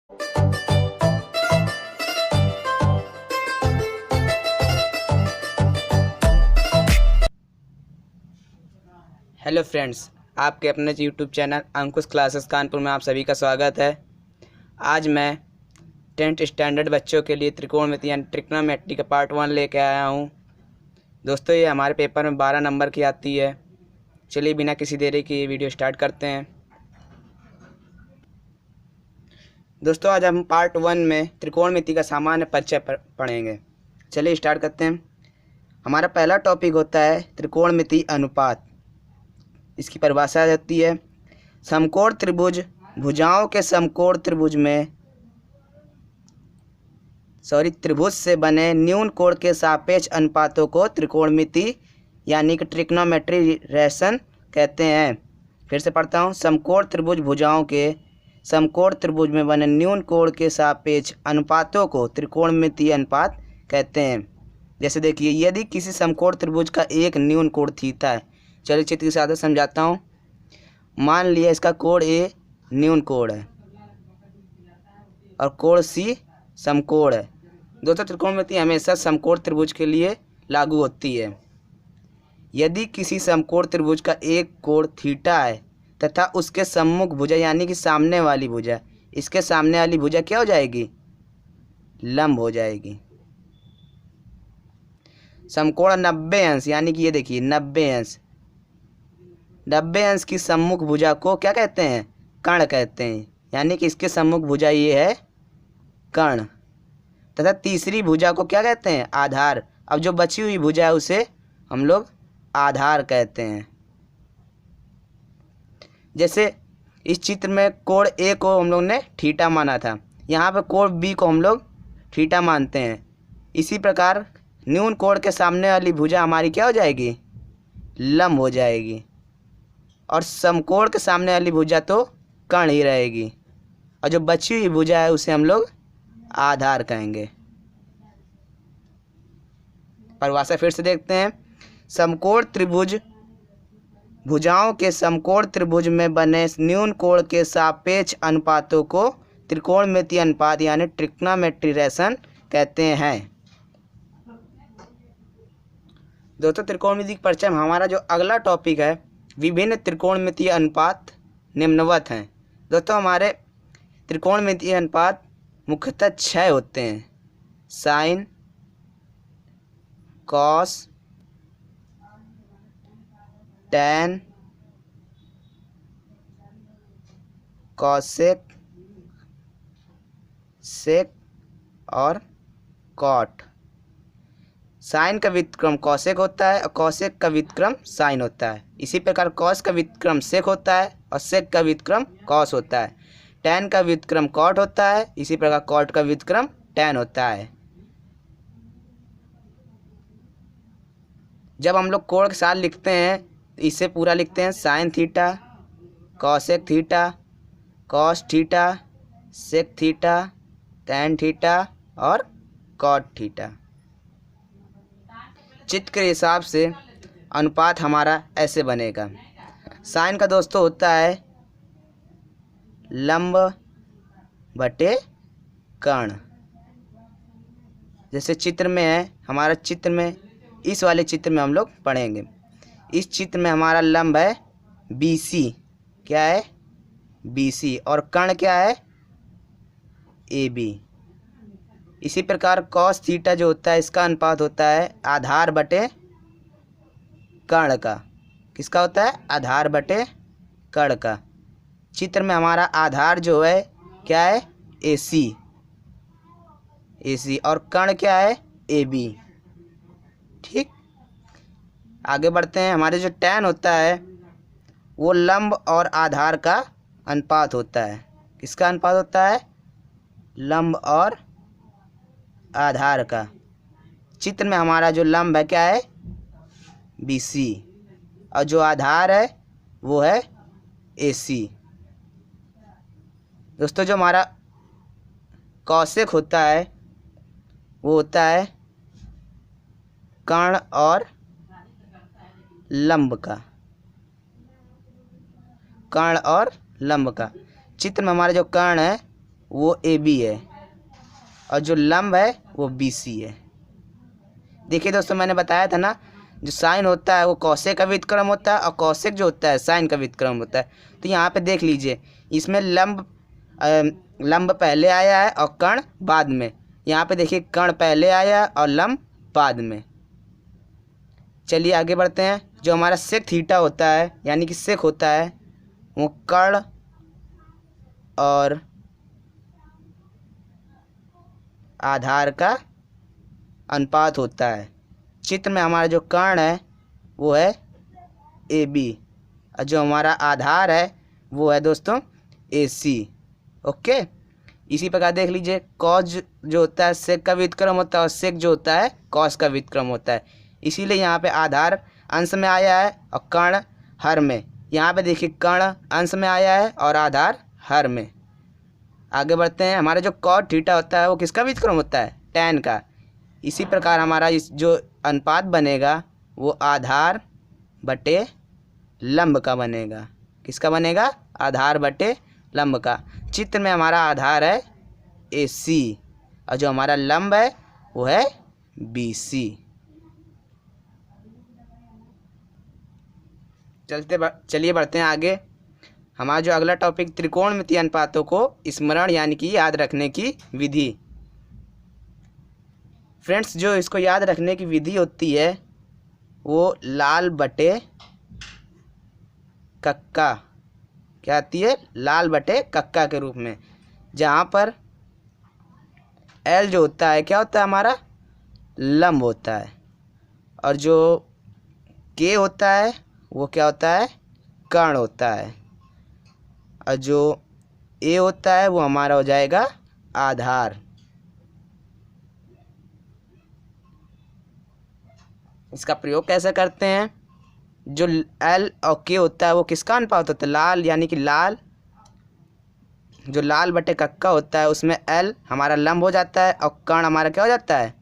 Hello friends, आपके अपने YouTube channel अंकुश classes Kanpur में आप सभी का स्वागत है। आज मैं 10th स्टैंडर्ड बच्चों के लिए त्रिकोणमिति यानी ट्रिग्नोमेट्री का पार्ट 1 लेके आया हूँ। दोस्तों, ये हमारे पेपर में 12 नंबर की आती है। चलिए बिना किसी देरी के ये वीडियो स्टार्ट करते हैं। दोस्तों, आज हम पार्ट 1 में त्रिकोणमिति का सामान्य परिचय पढ़ेंगे। चलिए स्टार्ट करते हैं। हमारा पहला टॉपिक होता है त्रिकोणमिति अनुपात। इसकी परिभाषा होती है समकोण त्रिभुज भुजाओं के समकोण त्रिभुज से बने न्यून कोण के सापेक्ष अनुपातों को त्रिकोणमिति यानी कि ट्रिग्नोमेट्री रेशन कहते हैं। फिर से पढ़ता हूँ। समकोण त्रिभुज भुजाओं के समकोण त्रिभुज में बने न्यून कोण के सापेक्ष अनुपातों को त्रिकोणमिति अनुपात कहते हैं। जैसे देखिए, यदि किसी समकोण त्रिभुज का एक न्यून कोण थीटा है। चलिए चित्र के साथ समझाता हूँ। मान लिया इसका कोण ए न्यून कोण है और कोण सी समकोण है। दोस्तों, त्रिकोणमिति हमेशा समकोण त्रिभुज के लिए लागू होती है। यदि किसी समकोण त्रिभुज का एक कोण थीटा है तथा उसके सम्मुख भुजा यानी कि सामने वाली भुजा, इसके सामने वाली भुजा क्या हो जाएगी? लंब हो जाएगी। समकोण 90 अंश यानी कि ये देखिए 90 अंश, 90 अंश की सम्मुख भुजा को क्या कहते हैं? कर्ण कहते हैं। यानी कि इसके सम्मुख भुजा ये है कर्ण, तथा तीसरी भुजा को क्या कहते हैं? आधार। अब जो बची हुई भुजा है उसे हम लोग आधार कहते हैं। जैसे इस चित्र में कोण ए को हम लोग ने थीटा माना था, यहाँ पे कोण बी को हम लोग थीटा मानते हैं। इसी प्रकार न्यून कोण के सामने वाली भुजा हमारी क्या हो जाएगी? लंब हो जाएगी, और समकोण के सामने वाली भुजा तो कर्ण ही रहेगी, और जो बची हुई भुजा है उसे हम लोग आधार कहेंगे। परिभाषा फिर से देखते हैं। समकोण त्रिभुज भुजाओं के समकोण त्रिभुज में बने न्यून कोण के सापेक्ष अनुपातों को त्रिकोणमिति अनुपात यानी ट्रिग्नोमेट्री रेशन कहते हैं। दोस्तों, त्रिकोणमिति के परिचय में हमारा जो अगला टॉपिक है, विभिन्न त्रिकोणमितीय अनुपात निम्नवत हैं। दोस्तों, हमारे त्रिकोणमितीय अनुपात मुख्यतः 6 होते हैं। साइन, कॉस, टैन, कॉसेक, सेक और कॉट। साइन का व्युत्क्रम कॉसेक होता है और कॉसेक का व्युत्क्रम साइन होता है। इसी प्रकार कॉस का व्युत्क्रम सेक होता है और सेक का व्युत्क्रम कॉस होता है। टैन का व्युत्क्रम कॉट होता है, इसी प्रकार कॉट का व्युत्क्रम टैन होता है। जब हम लोग कोण के साथ लिखते हैं तो इसे पूरा लिखते हैं sine theta, cosec theta, cos theta, sec theta, tan theta और कॉट थीटा। चित्र के हिसाब से अनुपात हमारा ऐसे बनेगा। साइन का दोस्तों होता है लंब बटे कर्ण। जैसे चित्र में है, हमारा चित्र में इस वाले चित्र में हम लोग पढ़ेंगे। इस चित्र में हमारा लंब है BC। क्या है? BC। और कर्ण क्या है? AB। इसी प्रकार कॉस थीटा जो होता है, इसका अनुपात होता है आधार बटे कर्ण का। किसका होता है? आधार बटे कर्ण का। चित्र में हमारा आधार जो है क्या है? AC और कर्ण क्या है? AB। ठीक, आगे बढ़ते हैं। हमारे जो टैन होता है वो लंब और आधार का अनुपात होता है। किसका अनुपात होता है? लंब और आधार का। चित्र में हमारा जो लंब है क्या है? BC और जो आधार है वो है AC। दोस्तों, जो हमारा कॉसेक होता है वो होता है कर्ण और लंब का। कर्ण और लंब का। चित्र में हमारा जो कर्ण है वो AB है और जो लंब है वो BC है। देखिए दोस्तों, मैंने बताया था ना, जो साइन होता है वो कौशिक का व्युत्क्रम होता है और कौशिक जो होता है साइन का व्युत्क्रम होता है। तो यहाँ पे देख लीजिए, इसमें लंब पहले आया है और कर्ण बाद में। यहाँ पे देखिए, कर्ण पहले आया और लंब बाद में। चलिए आगे बढ़ते हैं। जो हमारा सेक थीटा होता है, यानी कि सेक होता है, वो कर्ण और आधार का अनुपात होता है। चित्र में हमारा जो कर्ण है वो है AB और जो हमारा आधार है वो है दोस्तों AC। ओके, इसी प्रकार देख लीजिए, कॉस जो होता है सेक का व्युत्क्रम होता है और सेक जो होता है कॉस का व्युत्क्रम होता है। इसीलिए यहाँ पे आधार अंश में आया है और कर्ण हर में। यहाँ पे देखिए, कर्ण अंश में आया है और आधार हर में। आगे बढ़ते हैं। हमारा जो कॉट थीटा होता है वो किसका व्युत्क्रम होता है? tan का। इसी प्रकार हमारा इस जो अनुपात बनेगा वो आधार बटे लंब का बनेगा। किसका बनेगा? आधार बटे लंब का। चित्र में हमारा आधार है AC और जो हमारा लंब है वो है BC। चलिए बढ़ते हैं आगे। हमारा जो अगला टॉपिक त्रिकोणमितीय अनुपातों को स्मरण यानी कि याद रखने की विधि। फ्रेंड्स, जो इसको याद रखने की विधि होती है वो लाल बटे कक्का, क्या आती है? लाल बटे कक्का के रूप में, जहाँ पर L जो होता है क्या होता है? हमारा लंब होता है और जो K होता है वो क्या होता है? कर्ण होता है और जो A होता है वो हमारा हो जाएगा आधार। इसका प्रयोग कैसे करते हैं? जो L और K होता है वो किसका अनुपात होता है? लाल, यानी कि लाल, जो लाल बटे कक्का होता है उसमें L हमारा लंब हो जाता है और कर्ण हमारा क्या हो जाता है?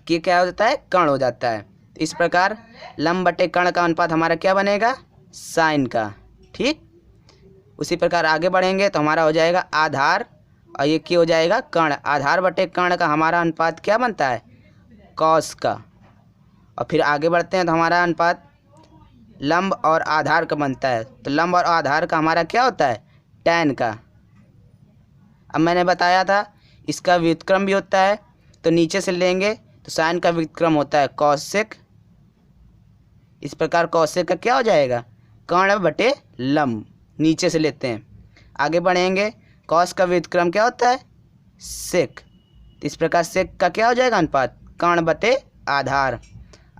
K क्या हो जाता है? कर्ण हो जाता है। तो इस प्रकार लंब बटे कर्ण का अनुपात हमारा क्या बनेगा? साइन का। ठीक, उसी प्रकार आगे बढ़ेंगे तो हमारा हो जाएगा आधार और ये K हो जाएगा कर्ण। आधार बटे कर्ण का हमारा अनुपात क्या बनता है? कॉस का। और फिर आगे बढ़ते हैं तो हमारा अनुपात लंब और आधार का बनता है। तो लंब और आधार का हमारा क्या होता है? tan का। अब मैंने बताया था इसका व्युत्क्रम भी होता है, तो नीचे से लेंगे तो साइन का व्युत्क्रम होता है कौशिक। इस प्रकार कौशिक का क्या हो जाएगा? कर्ण बटे लंब। नीचे से लेते हैं, आगे बढ़ेंगे। कॉस का व्युत्क्रम क्या होता है? सेक। तो इस प्रकार सेक का क्या हो जाएगा अनुपात? कर्ण बटे आधार।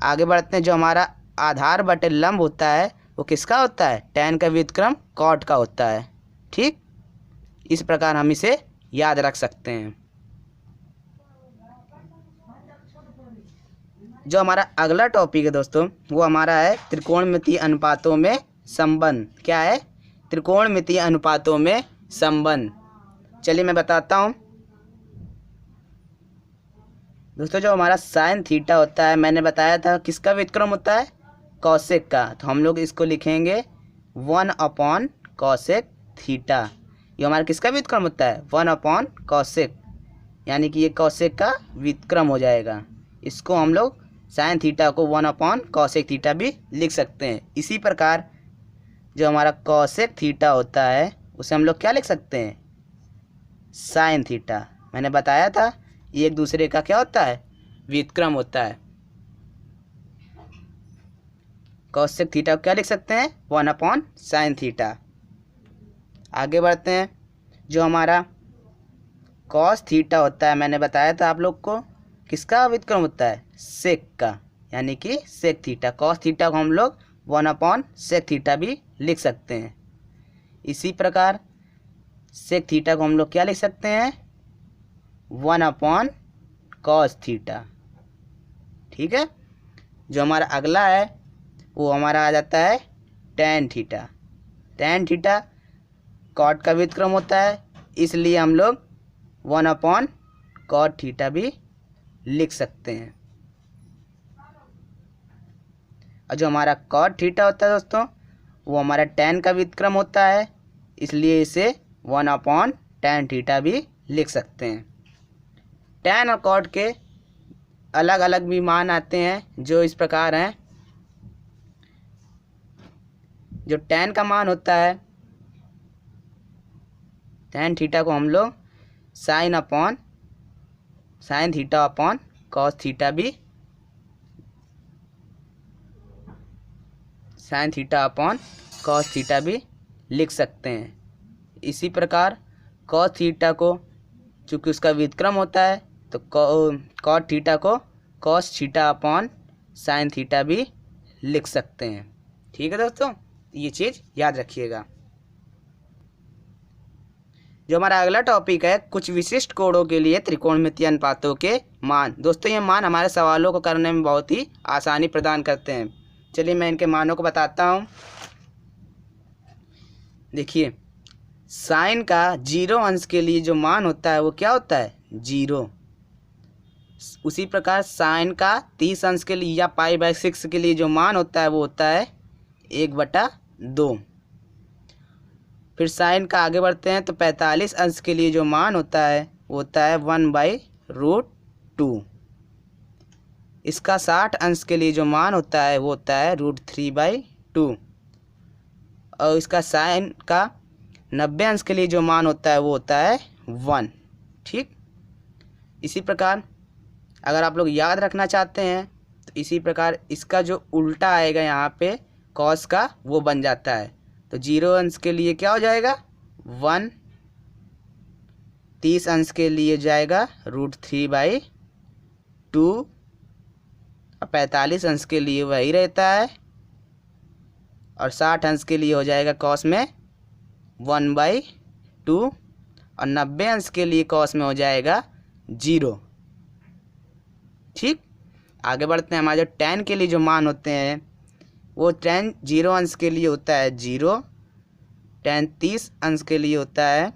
आगे बढ़ते हैं। जो हमारा आधार बटे लंब होता है वो किसका होता है? tan का व्युत्क्रम कॉट का होता है। ठीक, इस प्रकार हम इसे याद रख सकते हैं। जो हमारा अगला टॉपिक है दोस्तों वो हमारा है त्रिकोणमितीय अनुपातों में संबंध। क्या है? त्रिकोणमितीय अनुपातों में संबंध। चलिए मैं बताता हूँ दोस्तों। जो हमारा साइन थीटा होता है, मैंने बताया था किसका व्युत्क्रम होता है? कौशिक का। तो हम लोग इसको लिखेंगे 1 कौशिक थीटा। ये हमारा किसका व्युत्क्रम होता है? 1 कौशिक, यानी कि ये कौशिक का व्युत्क्रम हो जाएगा। इसको हम लोग साइन थीटा को 1 कौशिक थीटा भी लिख सकते हैं। इसी प्रकार जो हमारा कौशिक थीटा होता है उसे हम लोग क्या लिख सकते हैं? Sine theta. मैंने बताया था ये एक दूसरे का क्या होता है? व्युत्क्रम होता है। कौशिक थीटा को क्या लिख सकते हैं? 1 साइन थीटा। आगे बढ़ते हैं। जो हमारा कॉस थीटा होता है, मैंने बताया था आप लोग को किसका व्युत्क्रम होता है? सेक का, यानी कि सेक थीटा। कॉस थीटा को हम लोग 1 सेक थीटा भी लिख सकते हैं। इसी प्रकार सेक थीटा को हम लोग क्या लिख सकते हैं? 1 कॉस थीटा। ठीक है। जो हमारा अगला है वो हमारा आ जाता है tan theta. tan theta cot का व्युत्क्रम होता है, इसलिए हम लोग 1 कॉट थीटा भी लिख सकते हैं। और जो हमारा कॉट थीटा होता है दोस्तों वो हमारा tan का व्युत्क्रम होता है, इसलिए इसे 1 tan थीटा भी लिख सकते हैं। tan और cot के अलग अलग भी मान आते हैं जो इस प्रकार हैं। जो tan का मान होता है, tan थीटा को हम लोग sin theta upon cos theta भी, sin theta upon cos theta भी लिख सकते हैं। इसी प्रकार cos थीटा को चूँकि उसका व्युत्क्रम होता है तो cot थीटा को cos theta upon sin theta भी लिख सकते हैं। ठीक है दोस्तों, ये चीज़ याद रखिएगा। जो हमारा अगला टॉपिक है, कुछ विशिष्ट कोणों के लिए त्रिकोणमितीय अनुपातों के मान। दोस्तों ये मान हमारे सवालों को करने में बहुत ही आसानी प्रदान करते हैं। चलिए मैं इनके मानों को बताता हूँ। देखिए, साइन का 0 अंश के लिए जो मान होता है वो क्या होता है? 0। उसी प्रकार साइन का 30 अंश के लिए या पाई/6 के लिए जो मान होता है वो होता है 1/2। फिर साइन का आगे बढ़ते हैं तो 45 अंश के लिए जो मान होता है वो होता है 1/√2। इसका 60 अंश के लिए जो मान होता है वो होता है √3/2। और इसका साइन का 90 अंश के लिए जो मान होता है वो होता है 1। ठीक, इसी प्रकार अगर आप लोग याद रखना चाहते हैं तो इसी प्रकार इसका जो उल्टा आएगा यहाँ पे कॉस का वो बन जाता है। तो 0 अंश के लिए क्या हो जाएगा? 1। 30 अंश के लिए जाएगा √3/2। और 45 अंश के लिए वही रहता है। और 60 अंश के लिए हो जाएगा कॉस में 1/2। और 90 अंश के लिए कॉस में हो जाएगा 0। ठीक, आगे बढ़ते हैं। हमारे जो tan के लिए जो मान होते हैं वो tan 0 अंश के लिए होता है 0। tan 30 अंश के लिए होता है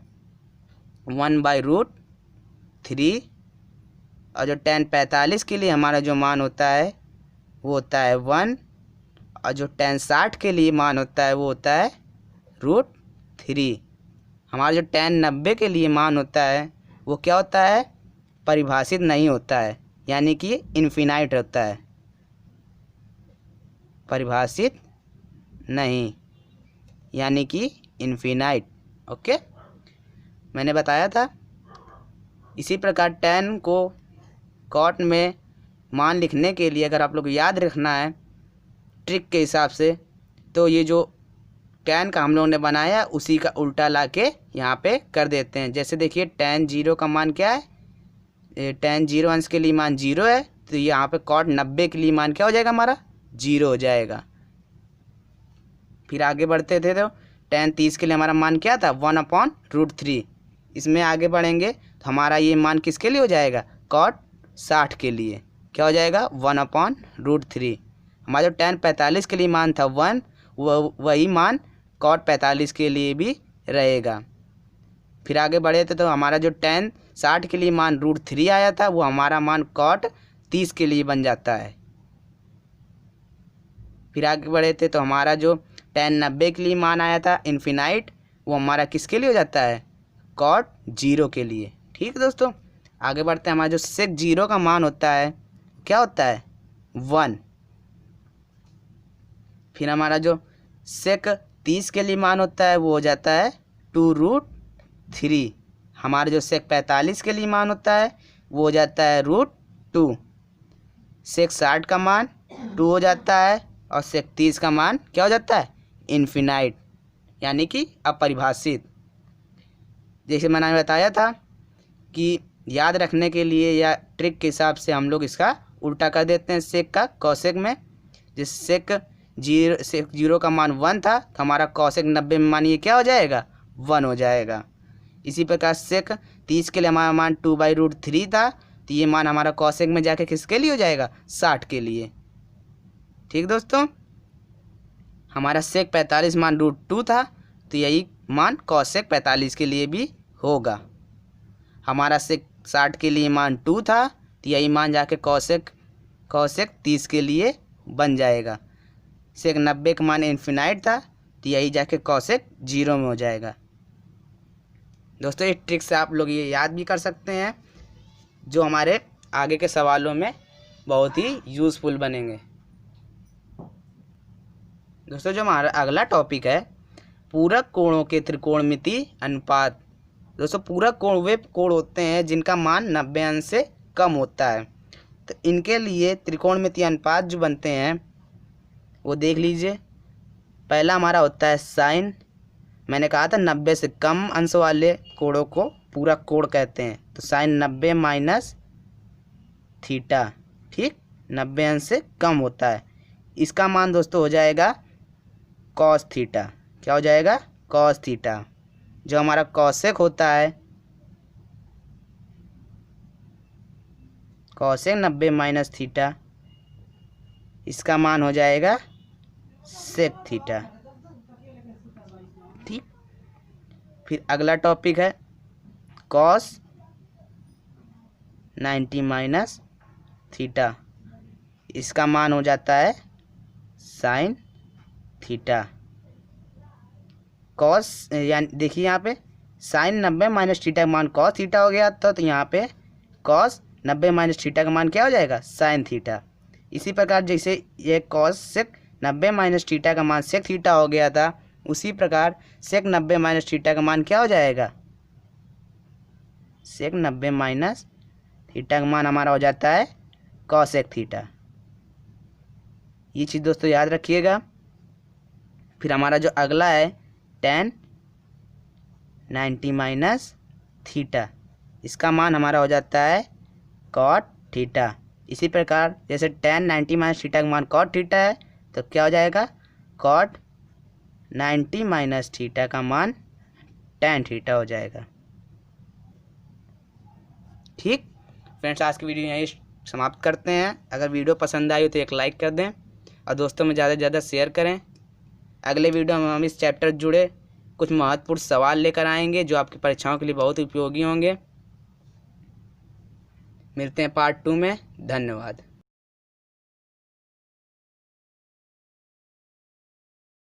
1/√3। और जो tan 45 के लिए हमारा जो मान होता है वो होता है 1। और जो tan 60 के लिए मान होता है वो होता है √3। हमारा जो tan 90 के लिए मान होता है वो क्या होता है? परिभाषित नहीं होता है, यानी कि इन्फिनाइट होता है। परिभाषित नहीं, यानी कि इन्फिनाइट। ओके, मैंने बताया था। इसी प्रकार tan को cot में मान लिखने के लिए अगर आप लोग याद रखना है ट्रिक के हिसाब से, तो ये जो tan का हम लोगों ने बनाया उसी का उल्टा लाके यहाँ पे कर देते हैं। जैसे देखिए tan 0 का मान क्या है? tan 0 अंश के लिए मान 0 है, तो यहाँ पे cot 90 के लिए मान क्या हो जाएगा? हमारा 0 हो जाएगा। फिर आगे बढ़ते थे तो tan 30 के लिए हमारा मान क्या था? 1/√3। इसमें आगे बढ़ेंगे तो हमारा ये मान किसके लिए हो जाएगा? cot 60 के लिए क्या हो जाएगा? 1/√3। हमारा जो tan 45 के लिए मान था 1, वही मान cot 45 के लिए भी रहेगा। फिर आगे बढ़े थे तो हमारा जो tan 60 के लिए मान √3 आया था वो हमारा मान cot 30 के लिए बन जाता है। फिर आगे बढ़े थे तो हमारा जो tan 90 के लिए मान आया था इन्फिनाइट, वो हमारा किसके लिए हो जाता है? cot 0 के लिए। ठीक दोस्तों, आगे बढ़ते हैं। हमारा जो sec 0 का मान होता है क्या होता है? 1। फिर हमारा जो sec 30 के लिए मान होता है वो हो जाता है 2√3। हमारा जो sec 45 के लिए मान होता है वो हो जाता है √2। sec 60 का मान 2 हो जाता है और sec 30 का मान क्या हो जाता है? इन्फिनाइट, यानी कि अपरिभाषित। जैसे मैंने बताया था कि याद रखने के लिए या ट्रिक के हिसाब से हम लोग इसका उल्टा कर देते हैं sec का cosec में। जैसे sec 0 का मान 1 था तो हमारा cosec 90 में मान ये क्या हो जाएगा? 1 हो जाएगा। इसी प्रकार sec 30 के लिए हमारा मान 2/√3 था तो ये मान हमारा cosec में जाके किसके लिए हो जाएगा? 60 के लिए। ठीक दोस्तों, हमारा sec 45 मान √2 था तो यही मान cosec 45 के लिए भी होगा। हमारा sec 60 के लिए मान 2 था तो यही मान जाके cosec 30 के लिए बन जाएगा। sec 90 का मान इन्फिनाइट था तो यही जाके cosec 0 में हो जाएगा। दोस्तों इस ट्रिक से आप लोग ये याद भी कर सकते हैं, जो हमारे आगे के सवालों में बहुत ही यूज़फुल बनेंगे। दोस्तों जो हमारा अगला टॉपिक है पूरक कोणों के त्रिकोणमिति अनुपात। दोस्तों पूरक कोण वे कोण होते हैं जिनका मान 90 अंश से कम होता है, तो इनके लिए त्रिकोणमिति अनुपात जो बनते हैं वो देख लीजिए। पहला हमारा होता है साइन। मैंने कहा था 90 से कम अंश वाले कोणों को पूरक कोण कहते हैं, तो साइन 90 माइनस थीटा, ठीक, 90 अंश से कम होता है। इसका मान दोस्तों हो जाएगा कॉस थीटा। क्या हो जाएगा? Cos theta. जो हमारा कॉसेक होता है, कॉसेक 90 माइनस थीटा, इसका मान हो जाएगा सेक थीटा, ठीक। फिर अगला टॉपिक है कॉस 90 माइनस थीटा, इसका मान हो जाता है साइन थीटा। कॉस यानी देखिए यहाँ पे साइन 90 माइनस थीटा का मान कॉस थीटा हो गया था, तो यहाँ पे कॉस 90 माइनस थीटा का मान क्या हो जाएगा? Sine theta. इसी प्रकार जैसे ये कॉस सेक 90 माइनस थीटा का मान सेक थीटा हो गया था, उसी प्रकार सेक 90 माइनस थीटा का मान क्या हो जाएगा? सेक 90 माइनस थीटा का मान हमारा हो जाता है कॉसेक थीटा। ये चीज़ दोस्तों याद रखिएगा। फिर हमारा जो अगला है tan 90 माइनस थीटा, इसका मान हमारा हो जाता है कॉट थीटा। इसी प्रकार जैसे tan 90 माइनस थीटा का मान कॉट थीटा है, तो क्या हो जाएगा? कॉट 90 माइनस थीटा का मान tan थीटा हो जाएगा, ठीक। फ्रेंड्स आज की वीडियो यहीं समाप्त करते हैं। अगर वीडियो पसंद आई हो तो एक लाइक कर दें और दोस्तों में ज़्यादा से ज़्यादा शेयर करें। अगले वीडियो में हम इस चैप्टर से जुड़े कुछ महत्वपूर्ण सवाल लेकर आएंगे जो आपकी परीक्षाओं के लिए बहुत उपयोगी होंगे। मिलते हैं पार्ट 2 में। धन्यवाद।